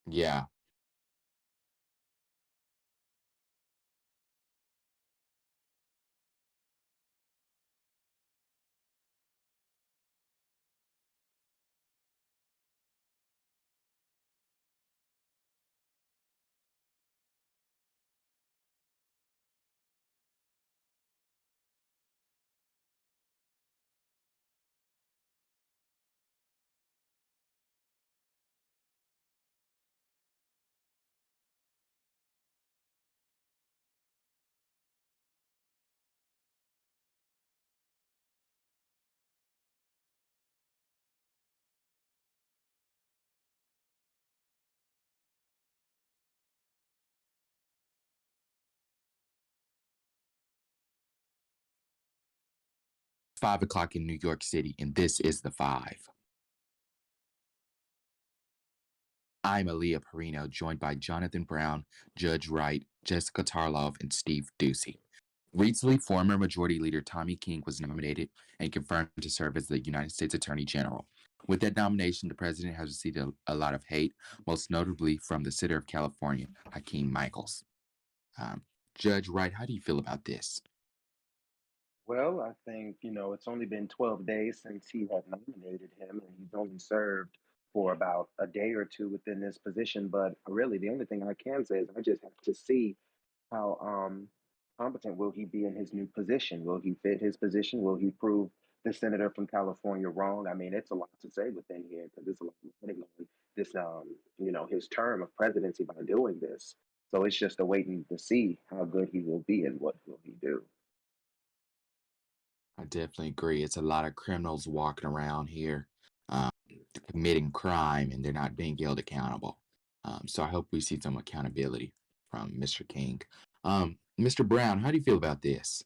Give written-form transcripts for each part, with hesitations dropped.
Yeah. 5 o'clock in New York City, and this is the Five. I'm Aaliyah Perino, joined by Jonathan Brown, Judge Wright, Jessica Tarlov, and Steve Ducey. Recently, former Majority Leader Tommy King was nominated and confirmed to serve as the United States Attorney General. With that nomination, the president has received a lot of hate, most notably from the senator of California, Hakeem Michaels. Um, Judge Wright, how do you feel about this? Well, I think, it's only been 12 days since he had nominated him, and he's only served for about a day or two within this position. But really, the only thing I can say is I just have to see how competent will he be in his new position. Will he fit his position? Will he prove the senator from California wrong? I mean, it's a lot to say within here because there's a lot of money on this, his term of presidency by doing this. So it's just a waiting to see how good he will be and what will he do. I definitely agree. It's a lot of criminals walking around here um, committing crime and they're not being held accountable. So I hope we see some accountability from Mr. King. Mr. Brown, how do you feel about this?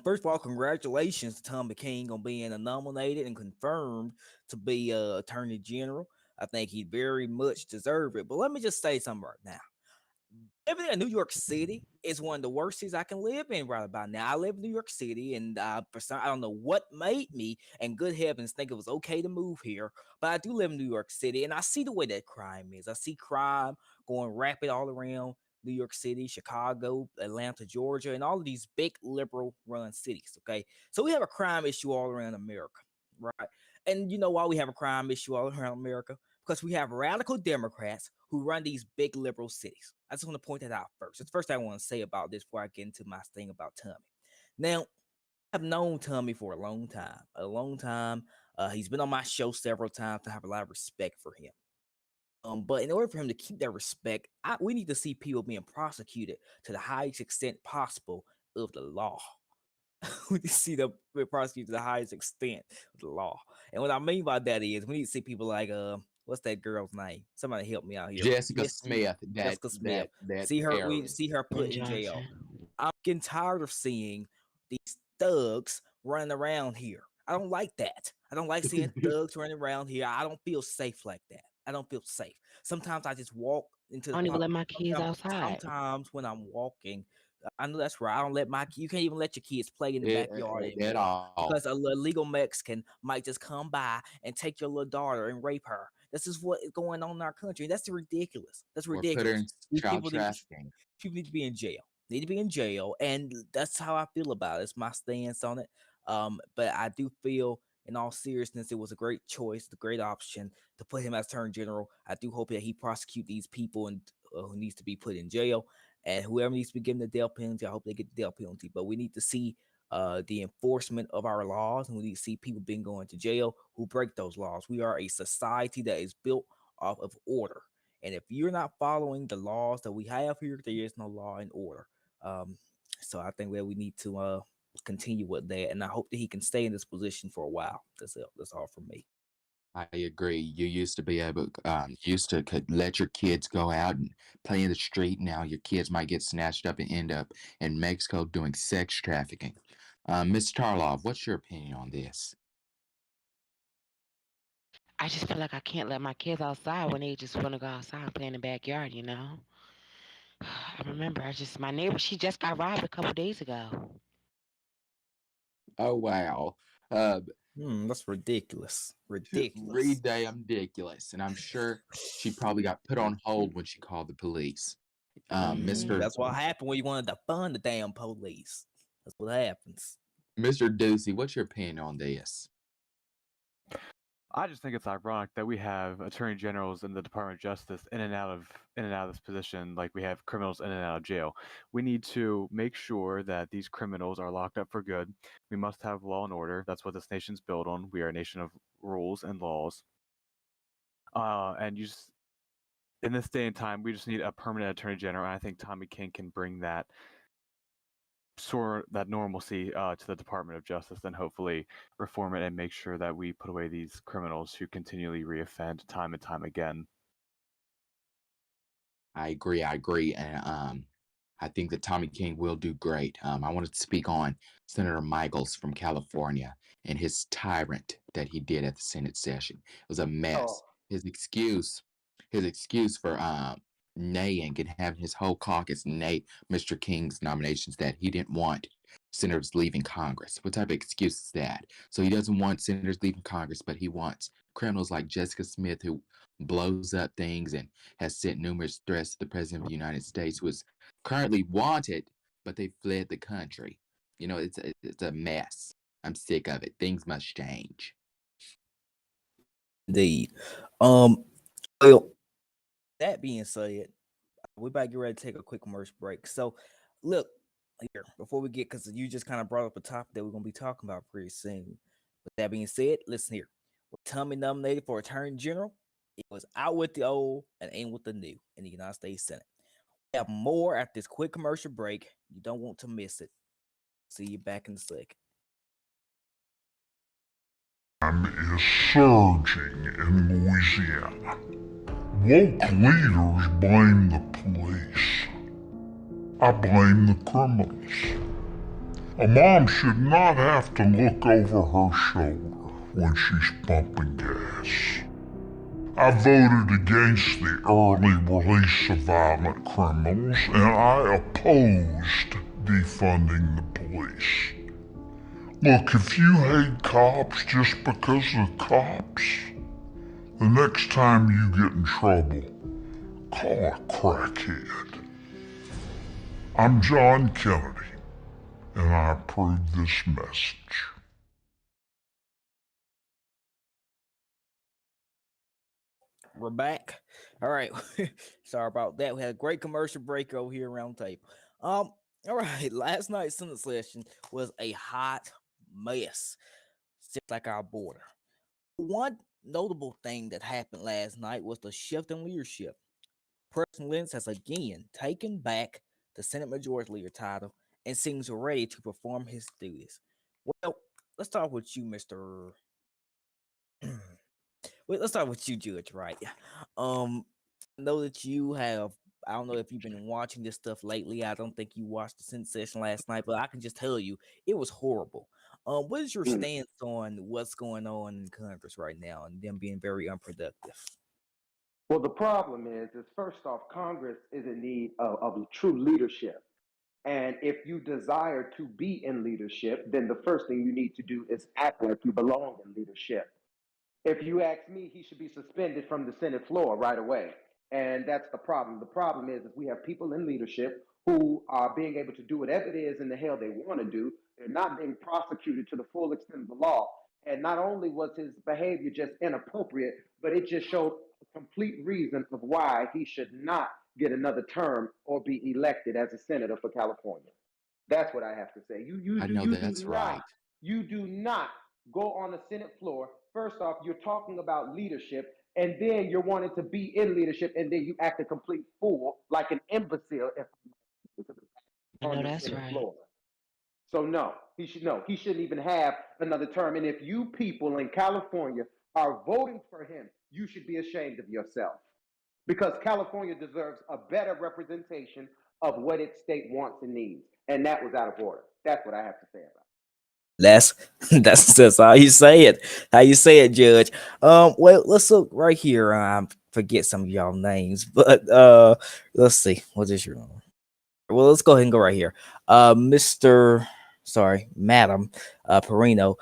First of all, congratulations to Tommy King on being nominated and confirmed to be Attorney General. I think he very much deserved it. But let me just say something right now. Living in New York City is one of the worst cities I can live in right about now. I live in New York City, and for some, I don't know what made me, and good heavens, think it was okay to move here. But I do live in New York City, and I see the way that crime is. I see crime going rapid all around New York City, Chicago, Atlanta, Georgia, and all of these big liberal run cities. Okay, so we have a crime issue all around America, right? And you know why we have a crime issue all around America? Because we have radical Democrats who run these big liberal cities. I just want to point that out first. It's the first thing I want to say about this before I get into my thing about Tommy. Now, I've known Tommy for a long time. A long time. He's been on my show several times. I have a lot of respect for him. But in order for him to keep that respect, we need to see people being prosecuted to the highest extent possible of the law. We need to see them being prosecuted to the highest extent of the law. And what I mean by that is we need to see people like what's that girl's name? Somebody help me out here. Jessica Missy Smith, that Jessica Smith. that that See her, we heroin. see her put Ben in jail. Johnson. I'm getting tired of seeing these thugs running around here. I don't like that. I don't like seeing thugs running around here. I don't feel safe like that. I don't feel safe. Sometimes I just walk into I the don't even park. let my kids outside. Sometimes when I'm walking, I know that's right. I don't let my you can't even let your kids play in the backyard At anymore all. because a illegal Mexican might just come by and take your little daughter and rape her. This is what is going on in our country. That's ridiculous. That's Or put her ridiculous. in These child trafficking. people need to be in jail. Need to be in jail, and that's how I feel about it. It's my stance on it. But I do feel, in all seriousness, it was a great choice, the great option to put him as Attorney General. I do hope that he prosecute these people and who needs to be put in jail, and whoever needs to be given the death penalty. I hope they get the death penalty. But we need to see the enforcement of our laws, and we need to see people being going to jail who break those laws. We are a society that is built off of order. And if you're not following the laws that we have here, there is no law and order. Um, so I think that we need to continue with that, and I hope that he can stay in this position for a while. That's it. That's all from me. I agree. You used to be able, used to could let your kids go out and play in the street. Now your kids might get snatched up and end up in Mexico doing sex trafficking. Ms. Tarlov, what's your opinion on this? I just feel like I can't let my kids outside when they just want to go outside and play in the backyard. I remember my neighbor, she just got robbed a couple days ago. Oh, wow. That's ridiculous. Ridiculous. Really damn ridiculous. And I'm sure she probably got put on hold when she called the police. Mr. That's what happened when you want to defund the damn police. That's what happens. Mr. Ducey, what's your opinion on this? I just think it's ironic that we have attorney generals in the Department of Justice in and out of this position, like we have criminals in and out of jail. We need to make sure that these criminals are locked up for good. We must have law and order. That's what this nation's built on. We are a nation of rules and laws. And you just, in this day and time, we just need a permanent attorney general. And I think Tommy King can bring that normalcy to the Department of Justice, and hopefully reform it and make sure that we put away these criminals who continually reoffend time and time again. I agree. And I think that Tommy King will do great. I wanted to speak on Senator Michaels from California and his tyrant that he did at the Senate session. It was a mess. Oh, His excuse for naying and having his whole caucus nay Mr. King's nominations that he didn't want senators leaving Congress. What type of excuse is that? So he doesn't want senators leaving Congress, but he wants criminals like Jessica Smith, who blows up things and has sent numerous threats to the President of the United States, who is currently wanted, but they fled the country. You know, it's a mess. I'm sick of it. Things must change. Indeed. Well, that being said, we about to get ready to take a quick commercial break. So, look here before we get, because you just kind of brought up a topic that we're gonna be talking about pretty soon. With that being said, listen here. With Tommy nominated for Attorney General, it was out with the old and in with the new in the United States Senate. We have more after this quick commercial break. You don't want to miss it. See you back in a second. Is surging in Louisiana. Woke leaders blame the police. I blame the criminals. A mom should not have to look over her shoulder when she's pumping gas. I voted against the early release of violent criminals, and I opposed defunding the police. Look, if you hate cops just because of cops, the next time you get in trouble, call a crackhead. I'm John Kennedy, and I approve this message. We're back. All right. Sorry about that. We had a great commercial break over here around the table. All right. Last night's Senate session was a hot mess, just like our border. One notable thing that happened last night was the shift in leadership. President Lentz has again taken back the Senate Majority Leader title and seems ready to perform his duties. Well, let's start with you, Mr. Wait, let's start with you, Judge, right? I know that you have, I don't know if you've been watching this stuff lately. I don't think you watched the Senate session last night, but I can just tell you it was horrible. What is your stance on what's going on in Congress right now and them being very unproductive? Well, the problem is first off, Congress is in need of true leadership. And if you desire to be in leadership, then the first thing you need to do is act like you belong in leadership. If you ask me, he should be suspended from the Senate floor right away. And that's the problem. The problem is we have people in leadership who are being able to do whatever it is in the hell they want to do. They're not being prosecuted to the full extent of the law. And not only was his behavior just inappropriate, but it just showed a complete reason of why he should not get another term or be elected as a senator for California. That's what I have to say. You do not go on the Senate floor. First off, you're talking about leadership, and then you're wanting to be in leadership, and then you act a complete fool, like an imbecile. I know that's right. Floor. So no, he shouldn't even have another term. And if you people in California are voting for him, you should be ashamed of yourself, because California deserves a better representation of what its state wants and needs, and that was out of order. That's what I have to say about it. That's how you say it. How you say it, Judge. Well, let's look right here. Forget some of y'all names, but let's see. What is your name? Well, let's go ahead and go right here. Madam Perino.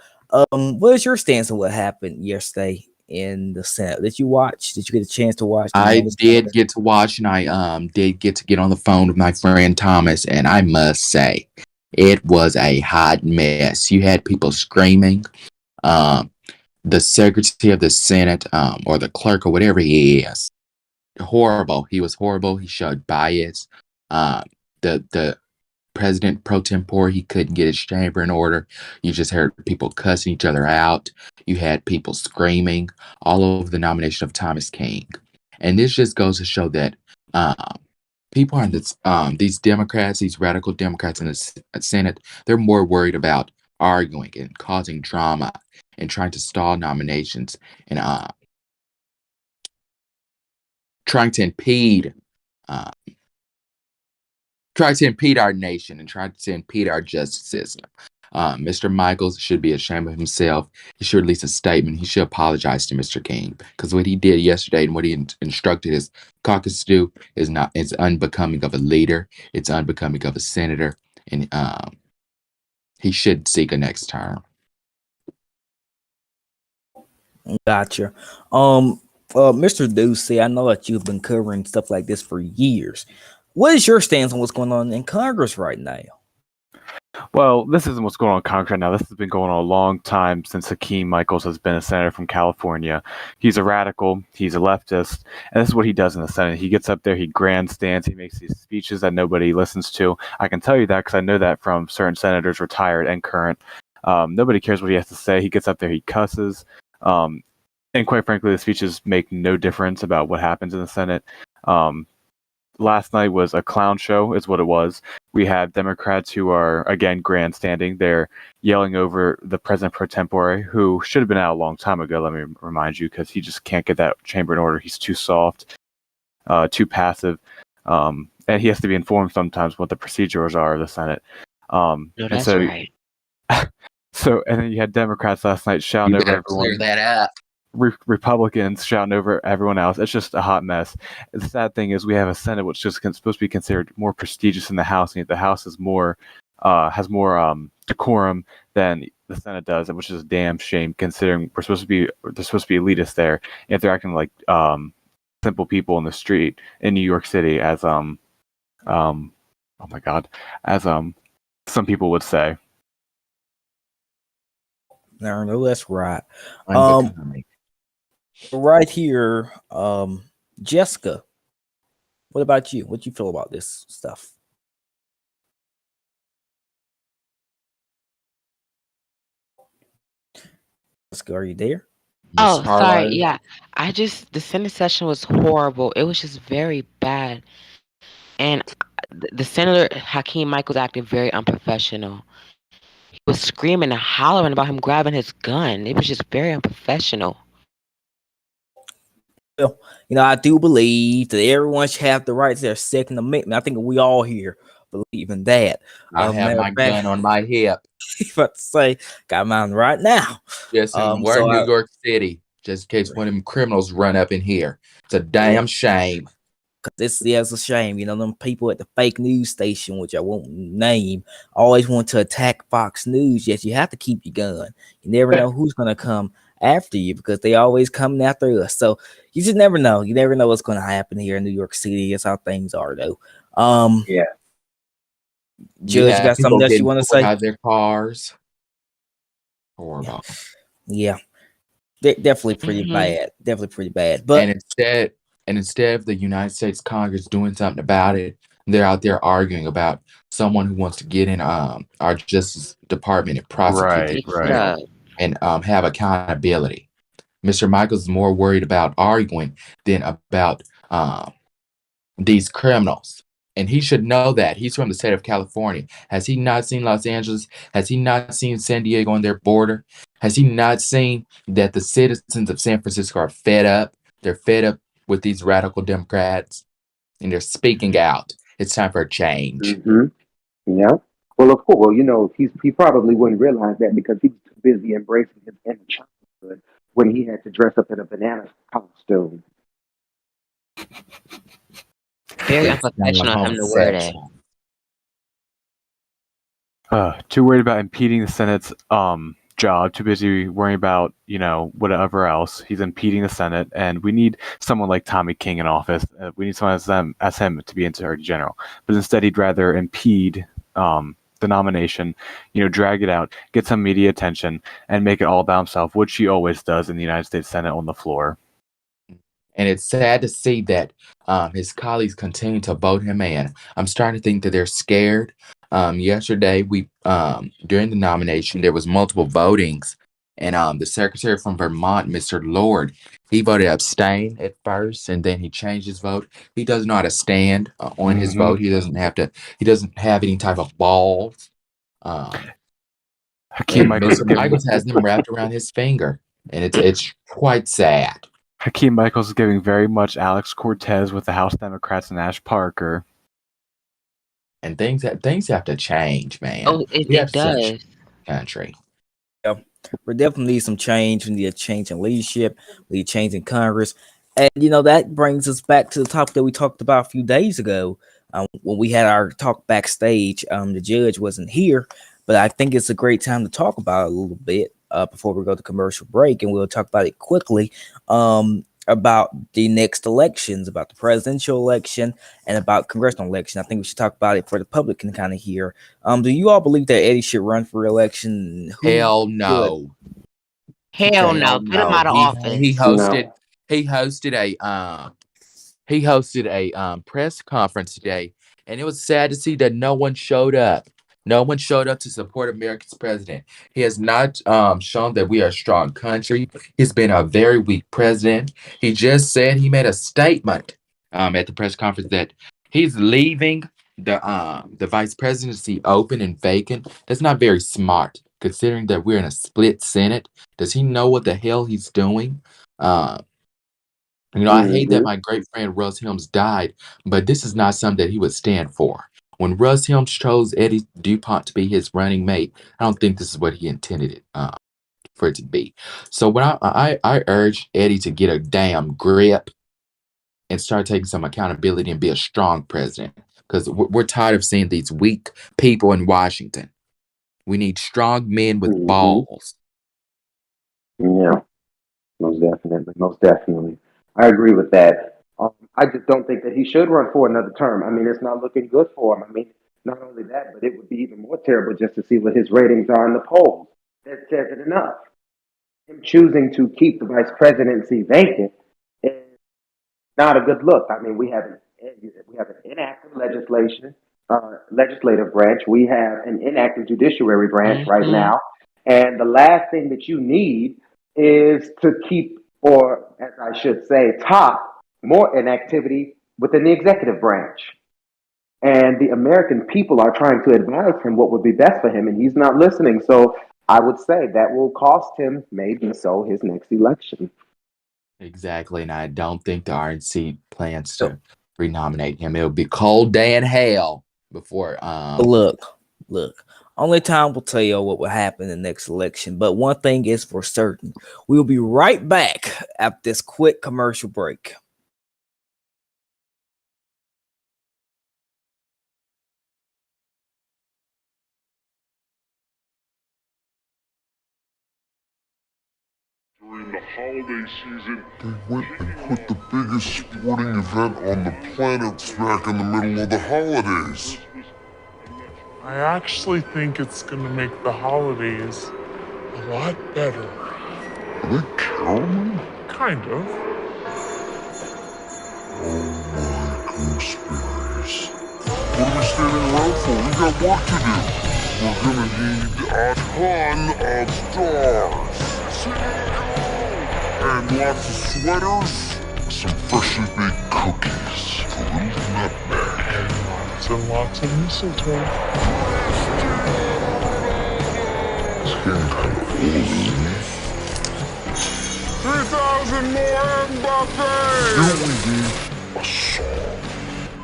What is your stance on what happened yesterday in the Senate? Did you watch? Did you get a chance to watch? I did get to watch, and I did get to get on the phone with my friend Thomas, and I must say, it was a hot mess. You had people screaming. The Secretary of the Senate, or the clerk, or whatever he is, horrible. He was horrible. He showed bias. The President pro tempore, he couldn't get his chamber in order. You just heard people cussing each other out. You had people screaming all over the nomination of Thomas King. And this just goes to show that people in this, these Democrats, these radical Democrats in the Senate, they're more worried about arguing and causing drama and trying to stall nominations and trying to impede our nation and try to impede our justice system. Mr. Michaels should be ashamed of himself. He should release a statement. He should apologize to Mr. King, because what he did yesterday and what he instructed his caucus to do is unbecoming of a leader. It's unbecoming of a senator, and he should seek a next term. Gotcha. Mr. Ducey, I know that you've been covering stuff like this for years. What is your stance on what's going on in Congress right now? Well, this isn't what's going on in Congress right now. This has been going on a long time since Hakeem Michaels has been a senator from California. He's a radical. He's a leftist. And this is what he does in the Senate. He gets up there. He grandstands. He makes these speeches that nobody listens to. I can tell you that because I know that from certain senators, retired and current. Nobody cares what he has to say. He gets up there. He cusses. And quite frankly, the speeches make no difference about what happens in the Senate. Last night was a clown show, is what it was. We had Democrats who are, again, grandstanding. They're yelling over the president pro tempore, who should have been out a long time ago, let me remind you, because he just can't get that chamber in order. He's too soft, too passive, and he has to be informed sometimes what the procedures are of the Senate. No, that's right. So, and then you had Democrats last night shouting over everyone. Clear that up. Republicans shouting over everyone else. It's just a hot mess. The sad thing is we have a Senate which is supposed to be considered more prestigious than the House, and yet the House is more has more decorum than the Senate does, which is a damn shame considering they're supposed to be elitists there, yet they're acting like simple people in the street in New York City, as oh my God, as some people would say. No, that's right. Right here, Jessica, what about you? What do you feel about this stuff? Jessica, are you there? Oh, sorry. Yeah. The Senate session was horrible. It was just very bad. And the Senator Hakeem Michaels acted very unprofessional. He was screaming and hollering about him grabbing his gun. It was just very unprofessional. Well, I do believe that everyone should have the right to their Second Amendment. I think we all here believe in that. I have my gun on my hip. About to say, got mine right now. Yes, and we're in New York City, just in case one of them criminals run up in here. It's a damn shame. It's a shame. Them people at the fake news station, which I won't name, always want to attack Fox News. Yes, you have to keep your gun. You never know who's going to come after you because they always coming after us. So you just never know. You never know what's going to happen here in New York City. That's how things are, though. Yeah. Judge, you got something else you want to say? Out their cars. Horrible. Yeah. Definitely pretty bad. Definitely pretty bad. But instead of the United States Congress doing something about it, they're out there arguing about someone who wants to get in our Justice Department and prosecute and have accountability. Mr. Michaels is more worried about arguing than about these criminals. And he should know that. He's from the state of California. Has he not seen Los Angeles? Has he not seen San Diego on their border? Has he not seen that the citizens of San Francisco are fed up? They're fed up with these radical Democrats, and they're speaking out. It's time for a change. Mm-hmm. Yeah. Well, of course. Well, he probably wouldn't realize that because he was too busy embracing his inner childhood when he had to dress up in a banana costume. Very unprofessional of him to wear that. Too worried about impeding the Senate's job, too busy worrying about, whatever else. He's impeding the Senate, and we need someone like Tommy King in office. We need someone as him to be Attorney General. But instead, he'd rather impede the nomination, drag it out, get some media attention, and make it all about himself, which he always does in the United States Senate on the floor. And it's sad to see that his colleagues continue to vote him in. I'm starting to think that they're scared. Yesterday, during the nomination, there was multiple votings, and the secretary from Vermont, Mr. Lord, he voted abstain at first, and then he changed his vote. He doesn't know how to stand on his vote. He doesn't have any type of balls. Hakeem Mr. Michaels has them wrapped around his finger, and it's quite sad. Hakeem Michaels is giving very much Alex Cortez with the House Democrats and Ash Parker. And things have to change, man. Oh, it does. Country. Yeah, we definitely need some change. We need a change in leadership. We need change in Congress. And, that brings us back to the topic that we talked about a few days ago when we had our talk backstage. The judge wasn't here, but I think it's a great time to talk about it a little bit before we go to commercial break. And we'll talk about it quickly. About the next elections, about the presidential election and about congressional election. I think we should talk about it for the public can kind of hear. Do you all believe that Eddie should run for re-election? Hell no. Hell no. Get him out of office. He hosted a press conference today, and it was sad to see that no one showed up. No one showed up to support America's president. He has not shown that we are a strong country. He's been a very weak president. He just said he made a statement at the press conference that he's leaving the vice presidency open and vacant. That's not very smart, considering that we're in a split Senate. Does he know what the hell he's doing? I hate that my great friend Russ Helms died, but this is not something that he would stand for. When Russ Helms chose Eddie DuPont to be his running mate, I don't think this is what he intended it for it to be. So when I urge Eddie to get a damn grip and start taking some accountability and be a strong president, because we're tired of seeing these weak people in Washington. We need strong men with balls. Yeah, most definitely. I agree with that. I just don't think that he should run for another term. I mean, it's not looking good for him. I mean, not only that, but it would be even more terrible just to see what his ratings are in the polls. That says it enough. Him choosing to keep the vice presidency vacant is not a good look. I mean, we have an inactive legislative branch. We have an inactive judiciary branch right now. And the last thing that you need is to keep, or as I should say, top more inactivity within the executive branch. And the American people are trying to advise him what would be best for him, and he's not listening. So I would say that will cost him, maybe so, his next election. Exactly, and I don't think the RNC plans to renominate him. It'll be cold day in hell before. Look. Only time will tell what will happen in the next election. But one thing is for certain. We'll be right back after this quick commercial break. During the holiday season, they went and put the biggest sporting event on the planet smack in the middle of the holidays. I actually think it's gonna make the holidays a lot better. Are they caroling? Kind of. Oh my gooseberries. What are we standing around for? We got work to do. We're gonna need a ton of stars. And lots of sweaters. Some freshly baked cookies. A little nutmeg. And lots of mistletoe. It's getting kind of old, isn't it? 3,000 more Mbappe! You know we need a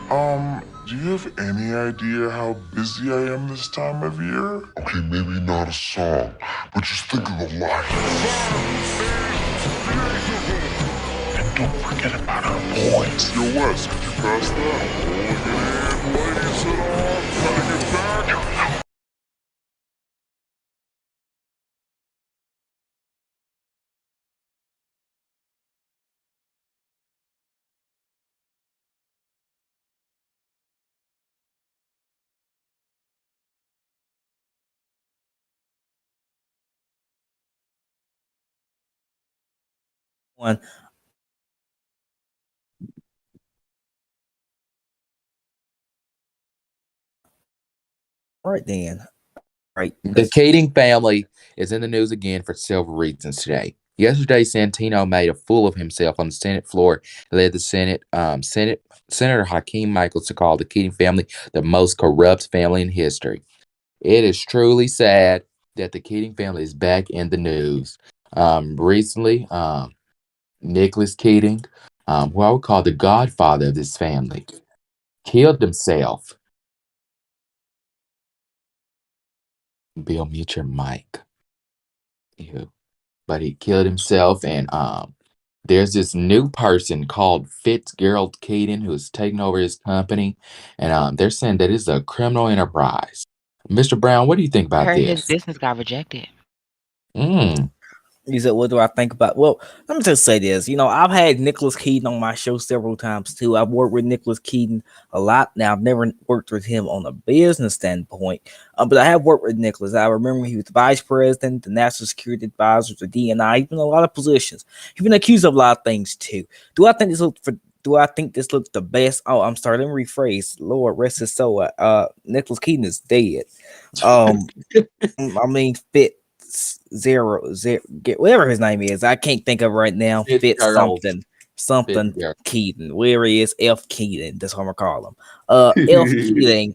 song. Do you have any idea how busy I am this time of year? Okay, maybe not a song, but just think of the lights. And don't forget about our boys. Yo, Wes, could you pass that? Look at it, ladies and all, cutting it back. One. All right then. Right. The Keating family is in the news again for several reasons today. Yesterday, Santino made a fool of himself on the Senate floor, led the Senator Hakeem Michaels to call the Keating family the most corrupt family in history. It is truly sad that the Keating family is back in the news. Recently, Nicholas Keating, who I would call the godfather of this family, killed himself. Bill, mute your mic. Ew. But he killed himself, and there's this new person called Fitzgerald Keating who's taking over his company, and they're saying that it's a criminal enterprise. Mr. Brown, what do you think I about heard his this? business got rejected. Mm. You said, what do I think about? Well, let me just say this. I've had Nicholas Keaton on my show several times too. I've worked with Nicholas Keaton a lot. Now, I've never worked with him on a business standpoint, but I have worked with Nicholas. I remember he was the vice president, the national security advisor, the DNI. He's been in a lot of positions. He's been accused of a lot of things too. Do I think this looks the best? Oh, I'm sorry. Let me rephrase. Lord rest his soul. Nicholas Keaton is dead. I mean, get whatever his name is. I can't think of right now. Fit something Keaton. Where he is, F Keaton. That's what I'm gonna call him. F Keating.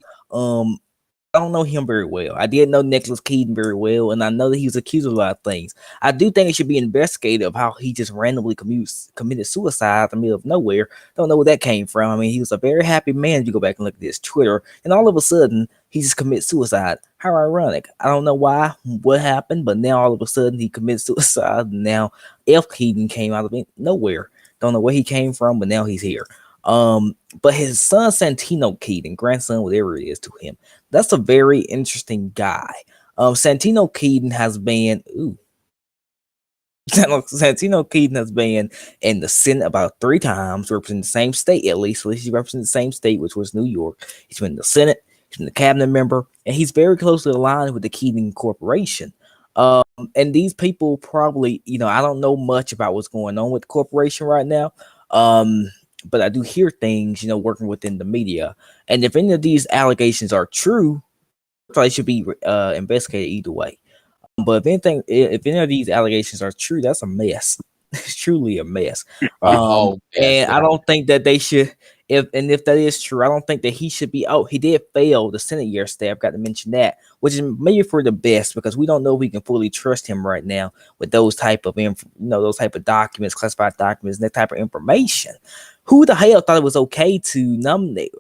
I don't know him very well. I did know Nicholas Keaton very well, and I know that he was accused of a lot of things. I do think it should be investigated of how he just randomly committed suicide in the middle of nowhere. Don't know where that came from. I mean, he was a very happy man if you go back and look at his Twitter, and all of a sudden he just commits suicide. How ironic. I don't know what happened, but now all of a sudden he commits suicide, and now F Keaton came out of nowhere. Don't know where he came from, but now he's here. But his son Santino Keating, grandson, whatever it is to him, that's a very interesting guy. Santino Keating has been Santino Keating has been in the Senate about 3 times, representing the same state at least. At least he represents the same state, which was New York. He's been in the Senate, he's been a cabinet member, and he's very closely aligned with the Keating Corporation. And these people probably, I don't know much about what's going on with the corporation right now. But I do hear things, working within the media. And if any of these allegations are true, they should be investigated either way. But if any of these allegations are true, that's a mess. It's truly a mess. And I don't think that they should. If that is true, I don't think that he should be. Oh, he did fail the Senate yesterday. I've got to mention that, which is maybe for the best because we don't know if we can fully trust him right now with those type of those type of documents, classified documents, and that type of information. Who the hell thought it was okay to nominate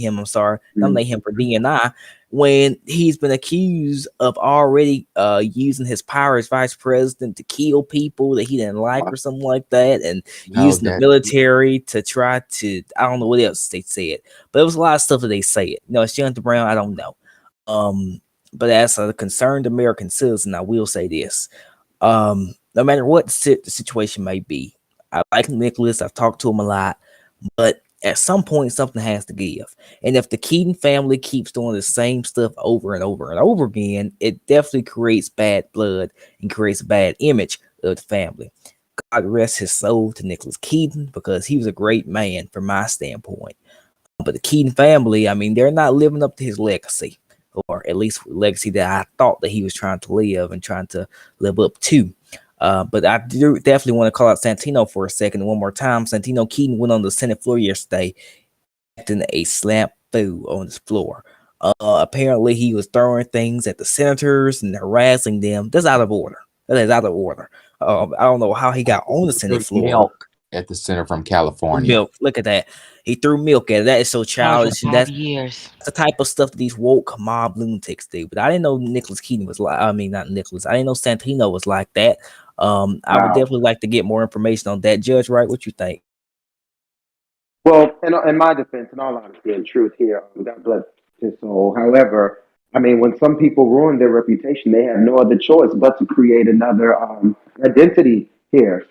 him? I'm sorry, nominate him for DNI when he's been accused of already using his power as vice president to kill people that he didn't like or something like that, and using the military to try to, I don't know what else they said, but it was a lot of stuff that they said. It's Jonathan Brown, I don't know. But as a concerned American citizen, I will say this. No matter what the situation may be, I like Nicholas. I've talked to him a lot, but at some point, something has to give. And if the Keaton family keeps doing the same stuff over and over and over again, it definitely creates bad blood and creates a bad image of the family. God rest his soul to Nicholas Keaton because he was a great man from my standpoint. But the Keaton family, I mean, they're not living up to his legacy, or at least legacy that I thought that he was trying to live and trying to live up to. But I do definitely want to call out Santino for a second. One more time. Santino Keaton went on the Senate floor yesterday acting a slap fool on his floor. Apparently he was throwing things at the senators and harassing them. That's out of order. That is out of order. I don't know how he got on the Senate floor. Milk at the senator from California. Milk. Look at that. He threw milk at it. That is so childish. That's the type of stuff that these woke mob lunatics do. But I didn't know Nicholas Keaton was like, I mean, not Nicholas. I didn't know Santino was like that. I would definitely like to get more information on that. Judge Wright, what you think? Well, in my defense, in all honesty and truth here, God bless his soul. However, I mean, when some people ruin their reputation, they have no other choice but to create another identity here.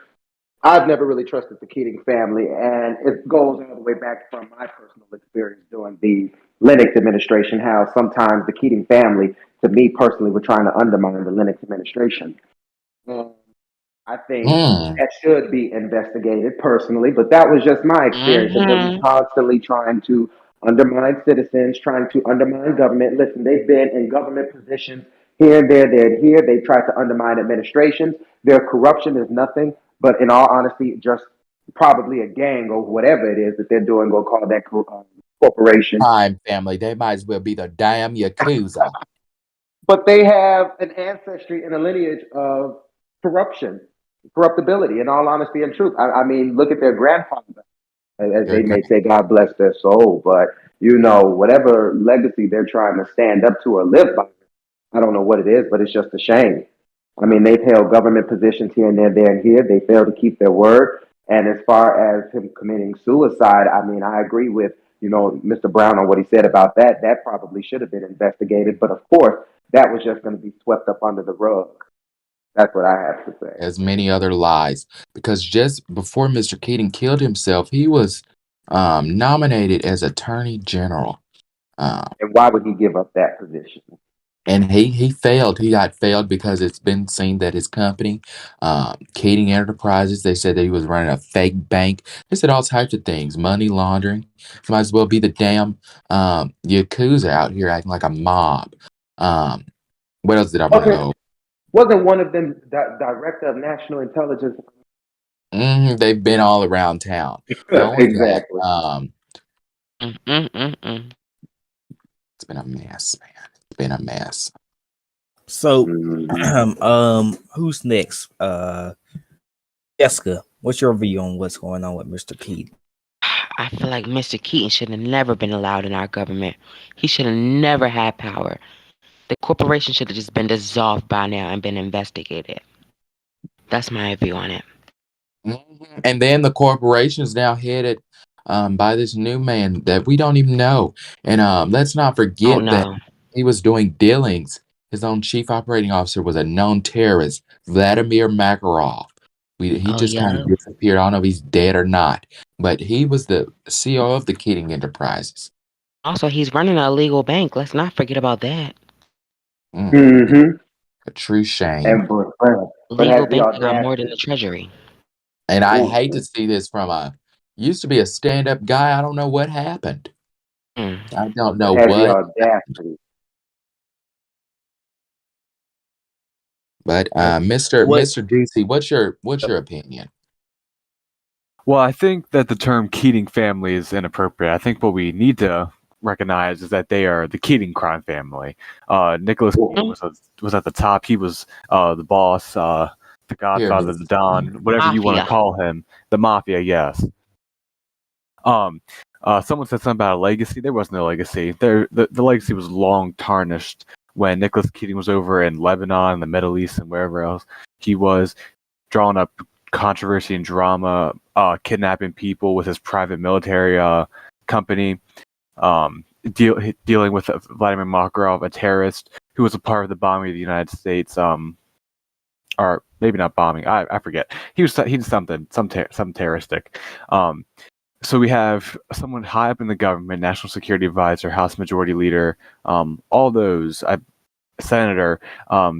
I've never really trusted the Keating family, and it goes all the way back from my personal experience during the Lennox administration, how sometimes the Keating family, to me personally, were trying to undermine the Lennox administration. I think Mm. that should be investigated personally, but that was just my experience of them Mm-hmm. constantly trying to undermine citizens, trying to undermine government. Listen, they've been in government positions here and there and here. They tried to undermine administrations. Their corruption is nothing but, in all honesty, just probably a gang or whatever it is that they're doing. Go call that corporation. Crime family. They might as well be the damn Yakuza. But they have an ancestry and a lineage of corruption, corruptibility, in all honesty and truth. I mean, look at their grandfather, as Their they gra- may say, God bless their soul. But, whatever legacy they're trying to stand up to or live by, I don't know what it is, but it's just a shame. I mean, they've held government positions here and there and here. They fail to keep their word. And as far as him committing suicide, I mean, I agree with, Mr. Brown on what he said about that. That probably should have been investigated. But of course, that was just going to be swept up under the rug. That's what I have to say. as many other lies. Because just before Mr. Keating killed himself, he was nominated as Attorney General. And why would he give up that position? And he failed. He got failed because it's been seen that his company, Keating Enterprises, they said that he was running a fake bank. They said all types of things, money laundering. Might as well be the damn Yakuza out here acting like a mob. What else did I bring over? Wasn't one of them director of national intelligence? They've been all around town. Not only that, Exactly. Mm-mm-mm-mm. it's been a mess, man. It's been a mess. So, Mhm. who's next? Jessica, what's your view on what's going on with Mr. Keating? I feel like Mr. Keaton should have never been allowed in our government. He should have never had power. The corporation should have just been dissolved by now and been investigated. That's my view on it. And then the corporation is now headed by this new man that we don't even know. And let's not Oh forget that no. he was doing dealings. His own chief operating officer was a known terrorist, Vladimir Makarov. He Oh just kind yeah. of disappeared. I don't know if he's dead or not, but he was the CEO of the Keating Enterprises. Also, he's running an illegal bank. Let's not forget about that. Mm-hmm. A true shame. And but Legal has the banks got more than audacity. the Treasury. And I Ooh, hate to see this from used to be a stand-up guy. I don't know what happened. Mm. I don't but know has the what. audacity. But What? Mr. DC, what's your opinion? Well, I think that the term Keating family is inappropriate. I think what we need to recognize is that they are the Keating crime family. Nicholas Keating was at the top. He was the boss, the Godfather, the Don, whatever you want to Mafia. call him, the mafia. Yes. Someone said something about a legacy. There was no legacy. The legacy was long tarnished when Nicholas Keating was over in Lebanon, the Middle East, and wherever else he was, drawing up controversy and drama, kidnapping people with his private military company, dealing with Vladimir Makarov, a terrorist who was a part of the bombing of the United States, or maybe not bombing. I forget. He did something, some terroristic. So we have someone high up in the government, National Security Advisor, House Majority Leader, all those, Senator,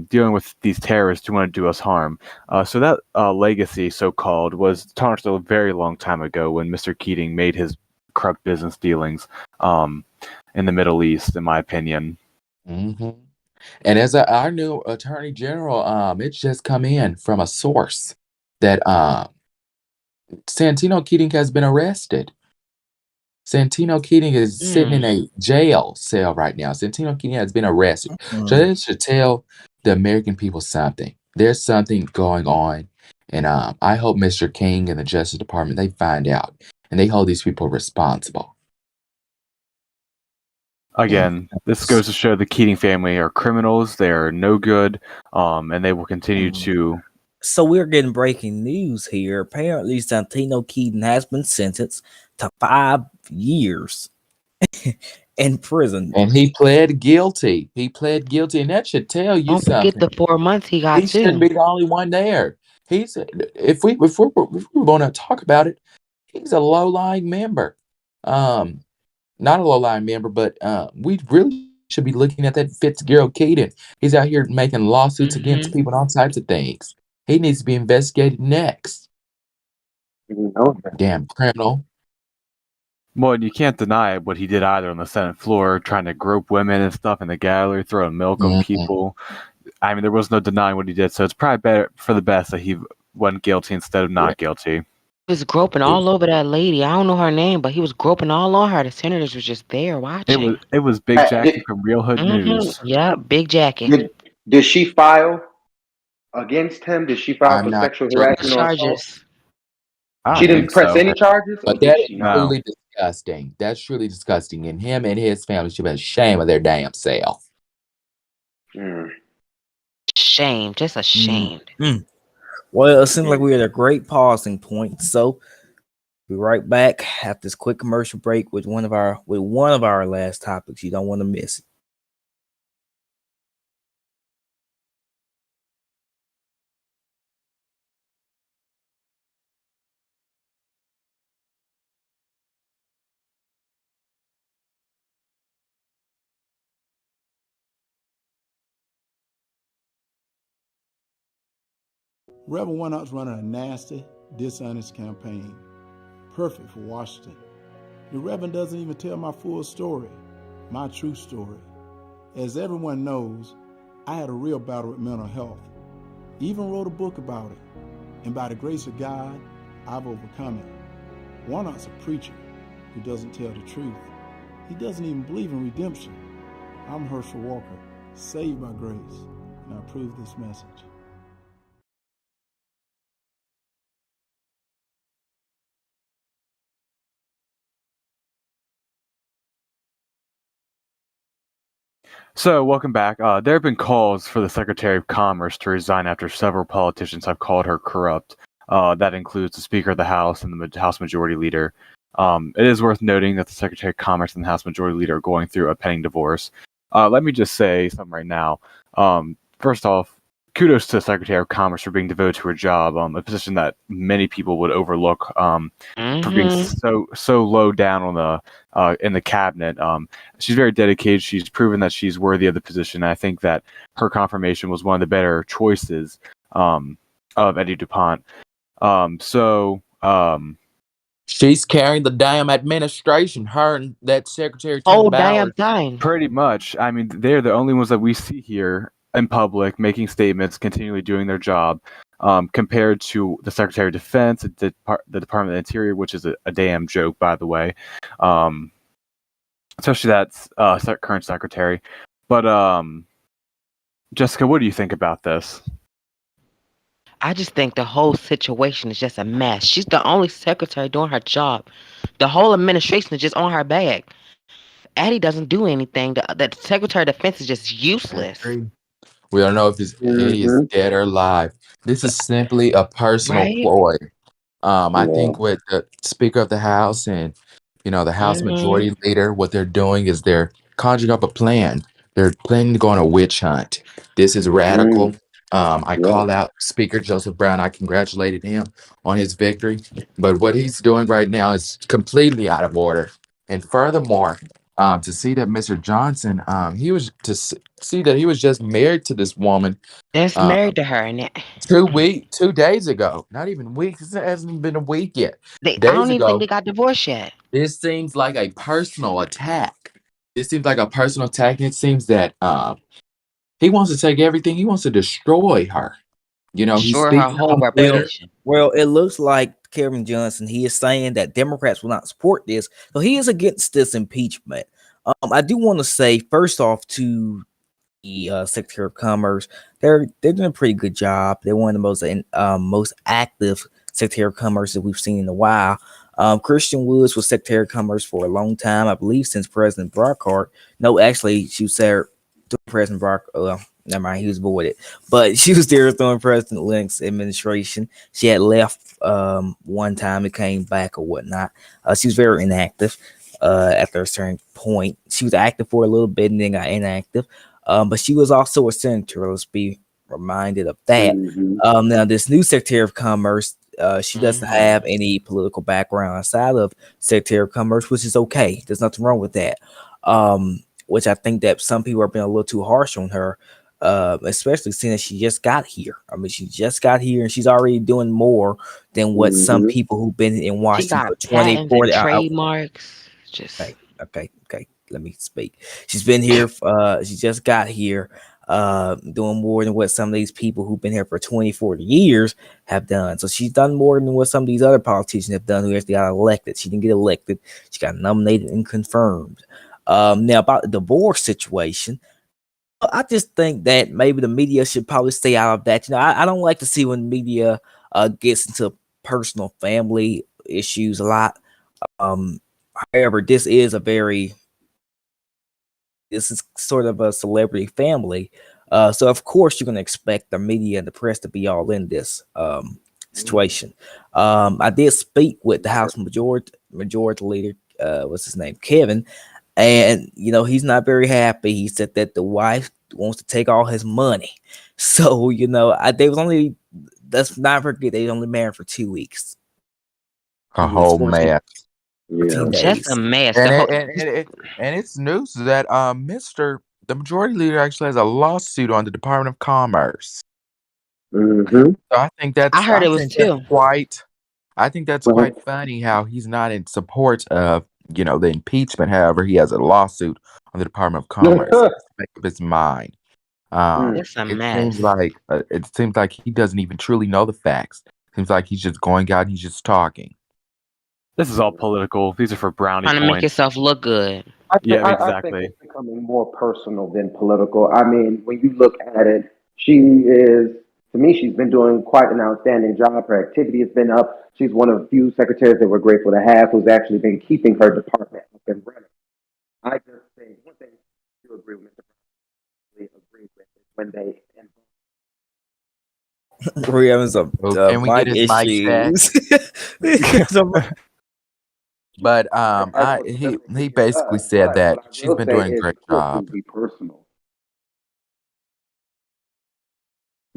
dealing with these terrorists who want to do us harm. So that legacy, so-called, was tarnished a very long time ago when Mr. Keating made his corrupt business dealings in the Middle East, in my opinion. Mm-hmm. And as our new Attorney General, it's just come in from a source that Santino Keating has been arrested. Santino Keating is sitting in a jail cell right now. Santino Keating has been arrested. So this should tell the American people something. There's something going on. And I hope Mr. King and the Justice Department, they find out. And they hold these people responsible. Again, this goes to show the Keating family are criminals. They are no good, and they will continue to. So we're getting breaking news here. Apparently, Santino Keating has been sentenced to 5 years in prison. And he pled guilty. He pled guilty, and that should tell you Don't forget something. the 4 months he got He shouldn't too. be the only one there. He's if we want to talk about it, he's a low-lying member. Not a low-lying member, but we really should be looking at that Fitzgerald Keating. He's out here making lawsuits against people and all types of things. He needs to be investigated next. You know that. Damn criminal. Well, and you can't deny what he did either on the Senate floor, trying to grope women and stuff in the gallery, throwing milk on people. I mean, there was no denying what he did, so it's probably better for the best that he went guilty instead of not guilty. He was groping all over that lady. I don't know her name, but he was groping all on her. The senators was just there watching. It was Big Hey, Jackie from Real Hood News. Yeah, Big Jackie. Did she file against him? Did she file I'm for not sexual sure. harassment or assault? Charges. I don't She didn't think press so. any charges, or But did that is she not? No. truly disgusting. That's truly disgusting. And him and his family should be ashamed of their damn self. Mm. Shame, just ashamed. Well, it seems like we're at a great pausing point. So be right back after this quick commercial break with one of our last topics. You don't want to miss it. Reverend Warnock's running a nasty, dishonest campaign, perfect for Washington. The Reverend doesn't even tell my full story, my true story. As everyone knows, I had a real battle with mental health. Even wrote a book about it, and by the grace of God, I've overcome it. Warnock's a preacher who doesn't tell the truth. He doesn't even believe in redemption. I'm Herschel Walker, saved by grace, and I approve this message. So, welcome back. There have been calls for the Secretary of Commerce to resign after several politicians have called her corrupt. That includes the Speaker of the House and the House Majority Leader. It is worth noting that the Secretary of Commerce and the House Majority Leader are going through a pending divorce. Let me just say something right now. First off, kudos to the Secretary of Commerce for being devoted to her job, a position that many people would overlook for being so low down on the in the cabinet. She's very dedicated. She's proven that she's worthy of the position. And I think that her confirmation was one of the better choices of Eddie DuPont. She's carrying the damn administration. Her and that Secretary Tim Oh, Bowers. damn time. Pretty much. I mean, they're the only ones that we see here in public making statements, continually doing their job, compared to the Secretary of Defense, the Department of the Interior, which is a damn joke, by the way. Especially that current secretary. But Jessica, what do you think about this? I just think the whole situation is just a mess. She's the only secretary doing her job. The whole administration is just on her back. Addie doesn't do anything. The Secretary of Defense is just useless. We don't know if this Eddie is dead or alive. This is simply a personal ploy. I think with the Speaker of the House and the House Majority Leader, what they're doing is they're conjuring up a plan. They're planning to go on a witch hunt. This is radical. I call out Speaker Joseph Brown. I congratulated him on his victory. But what he's doing right now is completely out of order. And furthermore, to see that Mr. Johnson, see that he was just married to this woman. That's married to her. And 2 days ago. Not even weeks. It hasn't even been a week yet. I don't even think they got divorced yet. This seems like a personal attack. It seems that he wants to take everything. He wants to destroy her. Destroy her whole reputation. Well, it looks like Kevin Johnson, he is saying that Democrats will not support this. So he is against this impeachment. I do want to say, first off, to the Secretary of Commerce, they're doing a pretty good job. They're one of the most active Secretary of Commerce that we've seen in a while. Christian Woods was Secretary of Commerce for a long time, I believe, since President Brockhart. No, actually, she was there to President Brockhart. Never mind, he was voided. But she was there during President Lincoln's administration. She had left one time and came back or whatnot. She was very inactive after a certain point. She was active for a little bit and then got inactive. But she was also a senator. Let's be reminded of that. Now, this new Secretary of Commerce, she doesn't have any political background outside of Secretary of Commerce, which is okay. There's nothing wrong with that. Which I think that some people are being a little too harsh on her. especially since she just got here. I mean, she just got here and she's already doing more than what some Hmm. people who've been in She Washington got for 20, patents and 40. trademarks. Just Okay. Let me speak. She's been here. She just got here, doing more than what some of these people who've been here for 20, 40 years have done. So she's done more than what some of these other politicians have done who actually got elected. She didn't get elected. She got nominated and confirmed. Now about the divorce situation, I just think that maybe the media should probably stay out of that. I don't like to see when media gets into personal family issues a lot. Um, However, this is sort of a celebrity family. So of course you're gonna expect the media and the press to be all in this situation. I did speak with the House Majority Leader, what's his name, Kevin, and he's not very happy. He said that the wife wants to take all his money. So they was only let's not forget they only married for 2 weeks. A 2 weeks, whole 14, mess. Yeah. 14 just a days. mess. And The whole it's news that the majority leader actually has a lawsuit on the Department of Commerce. Hmm. So I heard it was two. I think that's quite funny how he's not in support of the impeachment. However, he has a lawsuit on the Department of Commerce. He has to make up his mind. It's a It mess. seems like he doesn't even truly know the facts. Seems like he's just going out and he's just talking. This is all political. These are for brownie Trying to make points. yourself look good. Yeah, I think exactly. it's becoming more personal than political. I mean, when you look at it, to me, she's been doing quite an outstanding job. Her activity has been up. She's one of the few secretaries that we're grateful to have who's actually been keeping her department up and running. I just think one thing I do agree with Mr. Brown, agree with is when they We're having some Can we get mic his mic check? issues. But has no he delivery basically does. said But that what I she's will been say doing a is great the court job. can be personal.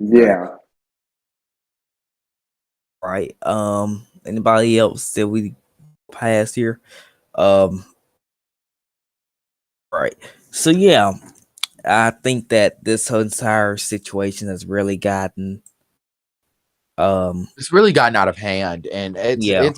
Okay. Yeah. Right. Anybody else that we pass here? Um. Right. So yeah, I think that this whole entire situation has really gotten. It's really gotten out of hand, and Yeah.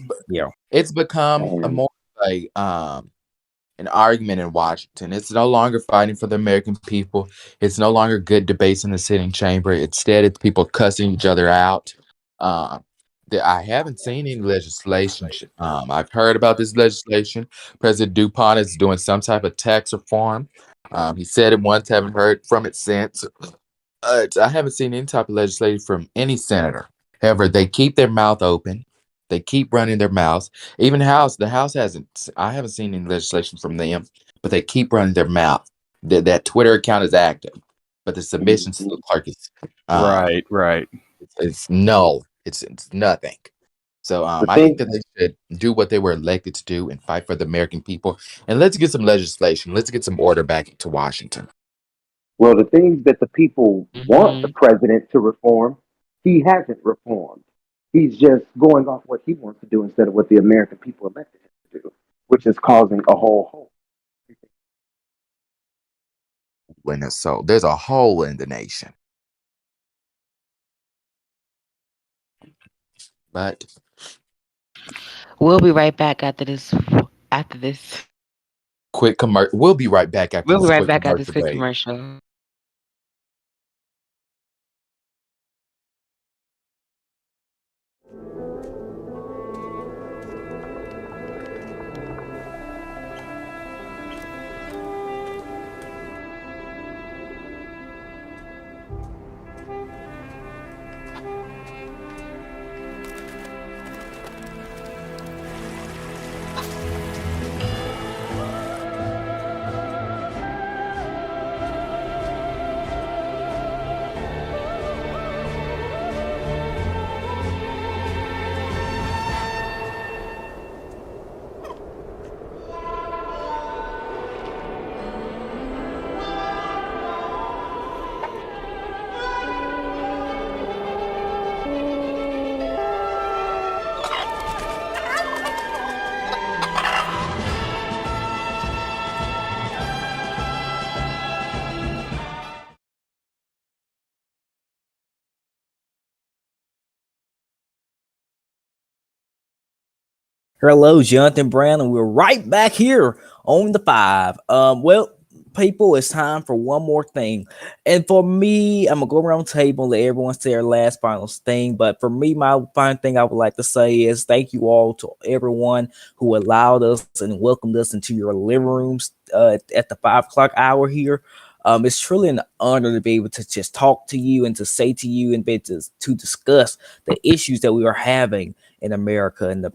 it's become a Man. more like an argument in Washington. It's no longer fighting for the American people. It's no longer good debates in the sitting chamber. Instead, it's people cussing each other out. I haven't seen any legislation. I've heard about this legislation. President DuPont is doing some type of tax reform. He said it once, haven't heard from it since. I haven't seen any type of legislation from any senator. However, they keep their mouth open. They keep running their mouths. Even the House hasn't. I haven't seen any legislation from them, but they keep running their mouth. That Twitter account is active, but the submissions to the clerk is Right. it's null. It's nothing. So The I think thing, that they should do what they were elected to do and fight for the American people. And let's get some legislation. Let's get some order back to Washington. well, the things that the people want the Hmm president to reform, he hasn't reformed. He's just going off what he wants to do instead of what the American people elected him to do, which is causing a whole hole. So there's a hole in the nation. But We'll be right back after this. After this, quick commercial. We'll be right back after we'll be this right quick back after this commercial quick break. commercial. Hello, Jonathan Brown, and we're right back here on the 5. Well, people, it's time for one more thing. And for me, I'm gonna go around the table and let everyone say their last final thing. But for me, my final thing I would like to say is thank you all to everyone who allowed us and welcomed us into your living rooms at the 5 o'clock hour here. It's truly an honor to be able to just talk to you and to say to you and be to discuss the issues that we are having in America and the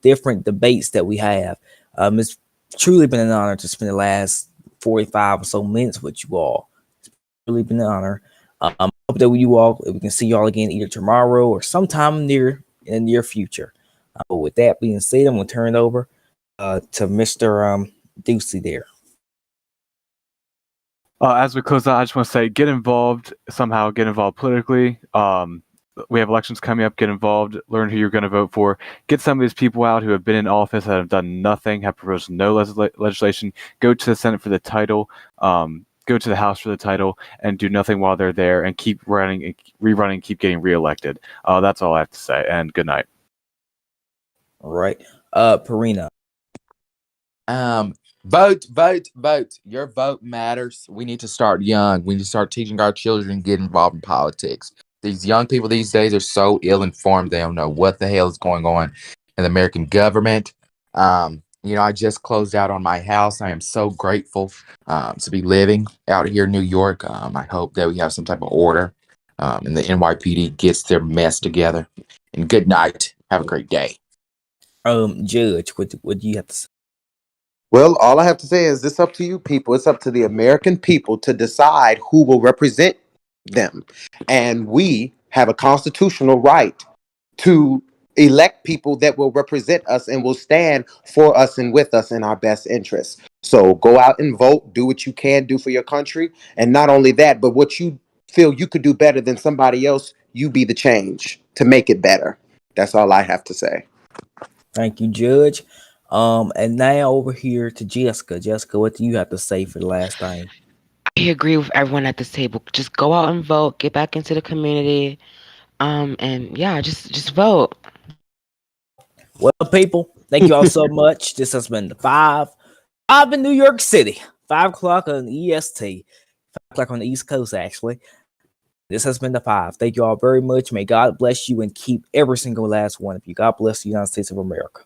different debates that we have. It's truly been an honor to spend the last 45 or so minutes with you all. It's really been an honor. Hope that we can see you all again either tomorrow or sometime in the near future. But with that being said, I'm going to turn it over to Mr. Ducey there. As we close out, I just want to say, get involved somehow. Get involved politically. We have elections coming up. Get involved. Learn who you're going to vote for. Get some of these people out who have been in office that have done nothing, have proposed no legislation. Go to the Senate for the title. Go to the House for the title, and do nothing while they're there, and keep running, and rerunning, keep getting reelected. That's all I have to say. And good night. All right, Perina. Vote, vote, vote. Your vote matters. We need to start young. We need to start teaching our children to get involved in politics. These young people these days are so ill-informed. They don't know what the hell is going on in the American government. I just closed out on my house. I am so grateful to be living out here in New York. I hope that we have some type of order and the NYPD gets their mess together. And good night. Have a great day. Judge, what do you have to say? Well, all I have to say is it's up to you people. It's up to the American people to decide who will represent them. And we have a constitutional right to elect people that will represent us and will stand for us and with us in our best interests. So go out and vote, do what you can do for your country. And not only that, but what you feel you could do better than somebody else, you be the change to make it better. That's all I have to say. Thank you, Judge. And now over here to Jessica. Jessica, what do you have to say for the last thing? I agree with everyone at this table. Just go out and vote. Get back into the community. And yeah, just vote. Well, people, thank you all so much. This has been the 5 in New York City. 5 o'clock on EST. 5 o'clock on the East Coast, actually. This has been the 5. Thank you all very much. May God bless you and keep every single last one of you. God bless the United States of America.